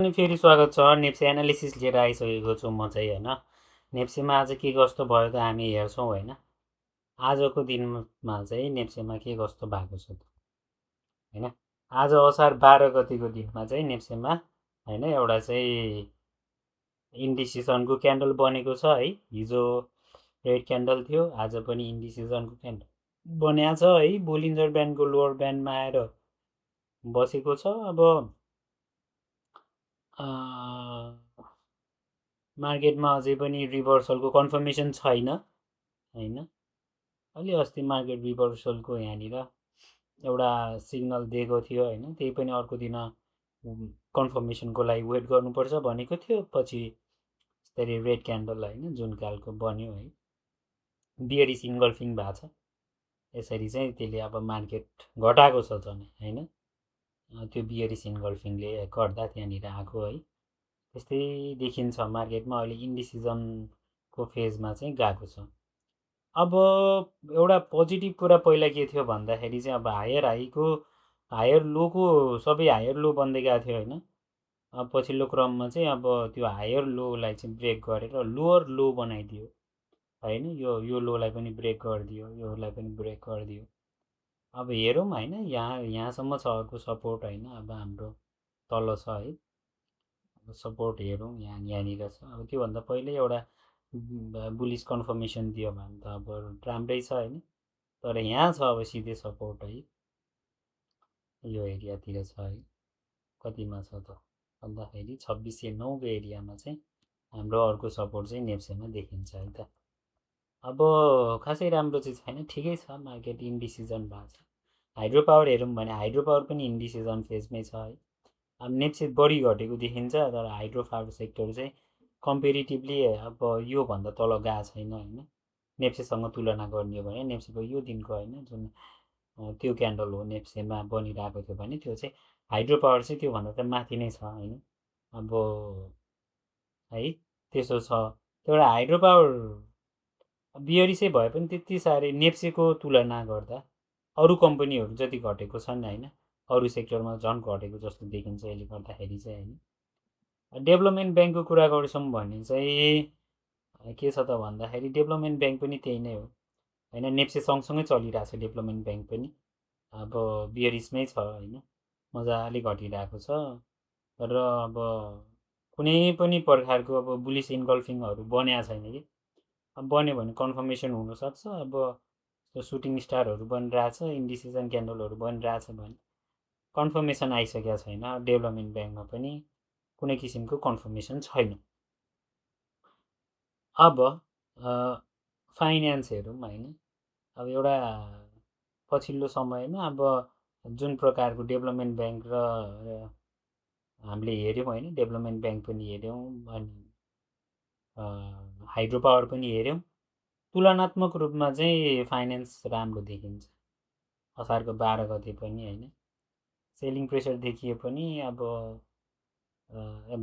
अनि फेरि स्वागत छ। नेप्से एनालिसिस लिएर आइसकेको छु म चाहिँ होइन। नेप्सेमा आज के कस्तो भयो त हामी हेर्छौँ होइन। आजको दिनमा चाहिँ नेप्सेमा के कस्तो भएको छ त होइन। आज असार 12 गतिको दिनमा चाहिँ नेप्सेमा होइन एउटा चाहिँ इन्डिसिजनको क्यान्डल बनेको छ है। हिजो रेड क्यान्डल थियो, आज पनि इन्डिसिजनको क्यान्डल बनिएको छ है। बोलिन्जर ब्यान्डको लोवर ब्यान्डमा आएर बसेको छ। अब मार्केटमा अझै पनि रिभर्सलको कन्फर्मेसन छैन होइन। अलि अस्ति मार्केट रिभर्सलको यहाँनिर एउटा सिग्नल दिएको थियो होइन। त्यही पनि अर्को दिन कन्फर्मेसनको लागि वेट गर्नुपर्छ भनेको थियो। पछि यस्तरी रेड क्यान्डल होइन जुन खालको बन्यो है, बियरिस इन्गल्फिङ भएको छ। यसरी चाहिँ त्यसले अब मार्केट घटाएको छ झन् होइन। त्यो बियरिस इन्गल्फिङले गर्दा त्यहाँनिर आएको है। त्यस्तै देखिन्छ मार्केटमा अहिले इन्डिसिजनको फेजमा चाहिँ गएको छ। अब एउटा पोजिटिभ कुरा पहिला के थियो भन्दाखेरि चाहिँ अब हायर लोको सबै हायर लो बन्दै गएको थियो होइन। अब पछिल्लो क्रममा चाहिँ अब त्यो हायर लोलाई चाहिँ ब्रेक गरेर लोवर लो बनाइदियो होइन। यो लोलाई पनि ब्रेक गरिदियो, योलाई पनि ब्रेक गरिदियो। अब हेरौँ होइन, यहाँसम्म छ अर्को सपोर्ट होइन। अब हाम्रो तल छ है, सपोर्ट हेरौँ यहाँनिर छ। अब त्योभन्दा पहिल्यै एउटा बुलिस कन्फर्मेसन दियो भने त अब राम्रै छ होइन। तर यहाँ छ अब सिधै सपोर्ट है, यो एरियातिर छ है। कतिमा छ त भन्दाखेरि 2609को एरियामा चाहिँ हाम्रो अर्को सपोर्ट चाहिँ नेप्सेमा देखिन्छ है त। अब खासै राम्रो चाहिँ छैन, ठिकै छ। मार्केट इन्डिसिजन भएको छ। हाइड्रो पावर हेरौँ भने हाइड्रो पावर पनि इन्डिसिजन फेजमै छ है। अब नेप्से बढी घटेको देखिन्छ, तर हाइड्रो पावर सेक्टर चाहिँ कम्पेरिटिभली अब योभन्दा तल गएको छैन होइन। नेप्सेसँग तुलना गर्ने हो भने नेप्सेको यो दिनको होइन जुन त्यो क्यान्डल हो नेप्सेमा बनिरहेको थियो भने त्यो चाहिँ हाइड्रो पावर चाहिँ त्योभन्दा त माथि नै छ होइन। अब है त्यसो छ। त्यो एउटा हाइड्रो पावर बियरिसै भए पनि त्यति साह्रै नेप्सेको तुलना गर्दा अरू कम्पनीहरू जति घटेको छन् होइन, अरू सेक्टरमा झन् घटेको जस्तो देखिन्छ यसले गर्दाखेरि चाहिँ होइन। डेभलपमेन्ट ब्याङ्कको कुरा गर्छौँ भने चाहिँ के छ त भन्दाखेरि डेभलपमेन्ट ब्याङ्क पनि त्यही नै हो होइन। नेप्से सँगसँगै चलिरहेको छ डेभलपमेन्ट ब्याङ्क पनि। अब बियरिसमै छ होइन, मजाले घटिरहेको छ। र अब कुनै पनि प्रकारको अब बुलिस इन्गल्फिङहरू बनिएको छैन कि। अब बन्यो भने कन्फर्मेसन हुनसक्छ। अब सुटिङ स्टारहरू बनिरहेछ, इन्डिसिजन क्यान्डलहरू बनिरहेछ भने कन्फर्मेसन आइसकेको छैन। डेभलपमेन्ट ब्याङ्कमा पनि कुनै किसिमको कन्फर्मेसन छैन। अब फाइनेन्स हेरौँ होइन। अब एउटा पछिल्लो समयमा अब जुन प्रकारको डेभलपमेन्ट ब्याङ्क र हामीले हेऱ्यौँ होइन, डेभलपमेन्ट ब्याङ्क पनि हेऱ्यौँ अनि हाइड्रो पावर पनि हेऱ्यौँ। तुलनात्मक रूपमा चाहिँ फाइनेन्स राम्रो देखिन्छ। असारको 12 गते पनि होइन, सेलिङ प्रेसर देखिए पनि अब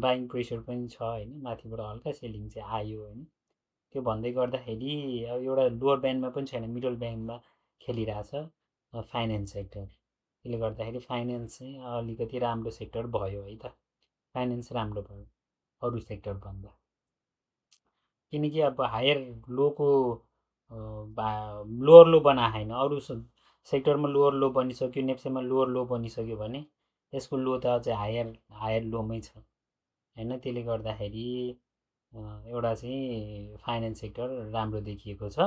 बाइङ प्रेसर पनि छ होइन। माथिबाट हल्का सेलिङ चाहिँ आयो होइन। त्यो भन्दै गर्दाखेरि अब एउटा लोवर ब्यान्डमा पनि छैन, मिडल ब्यान्डमा खेलिरहेछ फाइनेन्स सेक्टर। त्यसले गर्दाखेरि फाइनेन्स चाहिँ अलिकति राम्रो सेक्टर भयो है त। फाइनेन्स राम्रो भयो अरू सेक्टरभन्दा, किनकि अब हायर लोको लोवर लो बनाएको होइन। अरू सेक्टरमा लोवर लो बनिसक्यो, नेप्सेमा लोवर लो बनिसक्यो भने यसको लो त अझै हायर लोमै छ होइन। त्यसले गर्दाखेरि एउटा चाहिँ फाइनेन्स सेक्टर राम्रो देखिएको छ।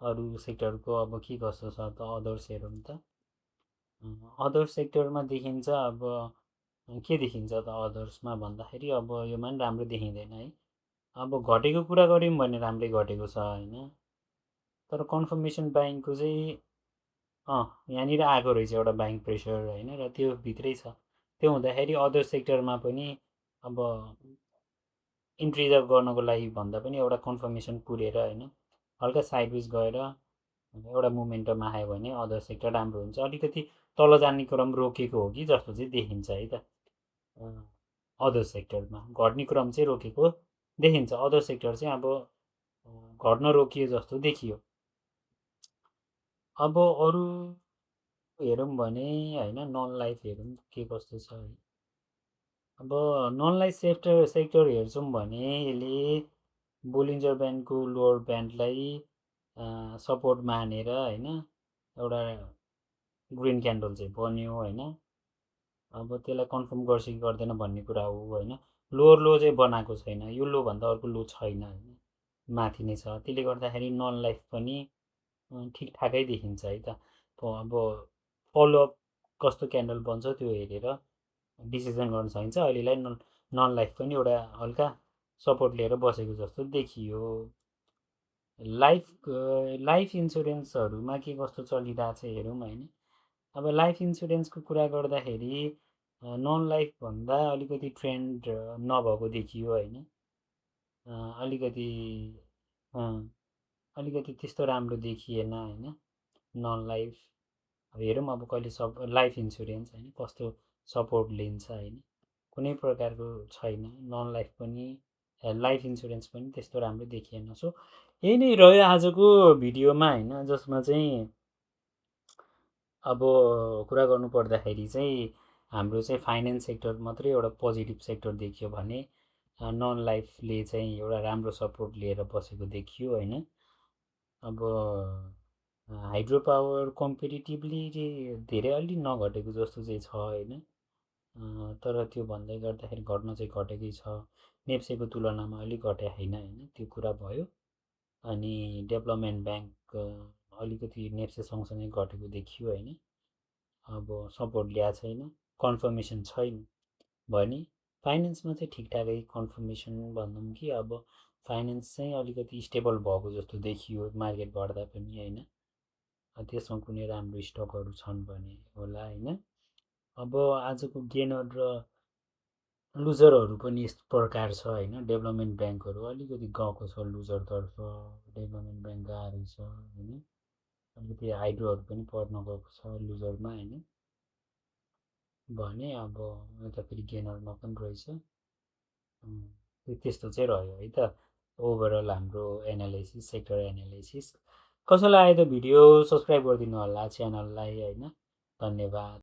अरू सेक्टरको अब के कस्तो छ त अदर्स हेरौँ त। अदर सेक्टरमा देखिन्छ अब के देखिन्छ त अदर्समा भन्दाखेरि अब योमा पनि राम्रो देखिँदैन है। अब घटेको कुरा गऱ्यौँ भने राम्रै घटेको छ होइन। तर कन्फर्मेसन बाइङको चाहिँ यहाँनिर आएको रहेछ एउटा बाइङ प्रेसर होइन, र त्यो भित्रै छ। त्यो हुँदाखेरि अदर सेक्टरमा पनि अब इन्ट्रिजर्भ गर्नको लागि भन्दा पनि एउटा कन्फर्मेसन पुरेर होइन हल्का साइडवेज गएर एउटा मोमेन्टम आयो भने अदर सेक्टर राम्रो हुन्छ। अलिकति तल जाने क्रम रोकेको हो कि जस्तो चाहिँ देखिन्छ है त। अदर सेक्टरमा घट्ने क्रम चाहिँ रोकेको देखिन्छ। अदर सेक्टर चाहिँ अब घट्न रोकियो जस्तो देखियो। अब अरू हेरौँ भने होइन, नन लाइफ हेरौँ के कस्तो छ है। अब नन लाइफ सेक्टर हेर्छौँ भने यसले बोलिन्जर ब्यान्डको लोवर ब्यान्डलाई सपोर्ट मानेर होइन एउटा ग्रिन क्यान्डल चाहिँ बन्यो होइन। अब त्यसलाई कन्फर्म गर्छ कि गर्दैन भन्ने कुरा हो होइन। लोवर लो चाहिँ बनाएको छैन, यो लोभन्दा अर्को लो छैन होइन, माथि नै छ। त्यसले गर्दाखेरि नन लाइफ पनि ठिकठाकै देखिन्छ है त। अब फलोअप कस्तो क्यान्डल बन्छ त्यो हेरेर डिसिजन गर्न सकिन्छ। अहिलेलाई नन लाइफ पनि एउटा हल्का सपोर्ट लिएर बसेको जस्तो देखियो। लाइफ इन्सुरेन्सहरूमा के कस्तो चलिरहेछ हेरौँ होइन। अब लाइफ इन्सुरेन्सको कुरा गर्दाखेरि नन लाइफभन्दा अलिकति ट्रेन्ड नभएको देखियो होइन। अलिकति अलिकति त्यस्तो राम्रो देखिएन होइन नन लाइफ। अब हेरौँ अब कहिले लाइफ इन्सुरेन्स होइन कस्तो सपोर्ट लिन्छ होइन, कुनै प्रकारको छैन। नन लाइफ पनि लाइफ इन्सुरेन्स पनि त्यस्तो राम्रो देखिएन। सो यही नै रह्यो आजको भिडियोमा होइन, जसमा चाहिँ अब कुरा गर्नु पर्दाखेरि चाहिँ हाम्रो चाहिँ फाइनेन्स सेक्टर मात्रै एउटा पोजिटिभ सेक्टर देखियो भने नन लाइफले चाहिँ एउटा राम्रो सपोर्ट लिएर बसेको देखियो होइन। अब हाइड्रो पावर कम्पेरिटिभली धेरै अलि नघटेको जस्तो चाहिँ छ होइन। तर त्यो भन्दै गर्दाखेरि घट्न चाहिँ घटेकै छ, नेप्सेको तुलनामा अलिक घटे होइन होइन, त्यो कुरा भयो। अनि डेभलपमेन्ट ब्याङ्क अलिकति नेप्से सँगसँगै घटेको देखियो होइन। अब सपोर्ट ल्याएको छैन, कन्फर्मेसन छैन भने फाइनेन्समा चाहिँ ठिकठाकै कन्फर्मेसन भनौँ कि अब फाइनेन्स चाहिँ अलिकति स्टेबल भएको जस्तो देखियो मार्केट बढ्दा पनि होइन। त्यसमा कुनै राम्रो स्टकहरू छन् भने होला होइन। अब आजको गेनर र लुजरहरू पनि यस प्रकार छ होइन। डेभलपमेन्ट ब्याङ्कहरू अलिकति गएको छ लुजरतर्फ, डेभलपमेन्ट ब्याङ्क गएको छ होइन। अलिकति हाइड्रोहरू पनि पर्न गएको छ लुजरमा होइन। भने अब यता फेरि गेनरमा पनि रहेछ। त्यस्तो चाहिँ रह्यो है त ओभरअल हाम्रो एनालाइसिस, सेक्टर एनालाइसिस। कसैलाई आयो त भिडियो सब्सक्राइब गरिदिनु होला च्यानललाई होइन। धन्यवाद।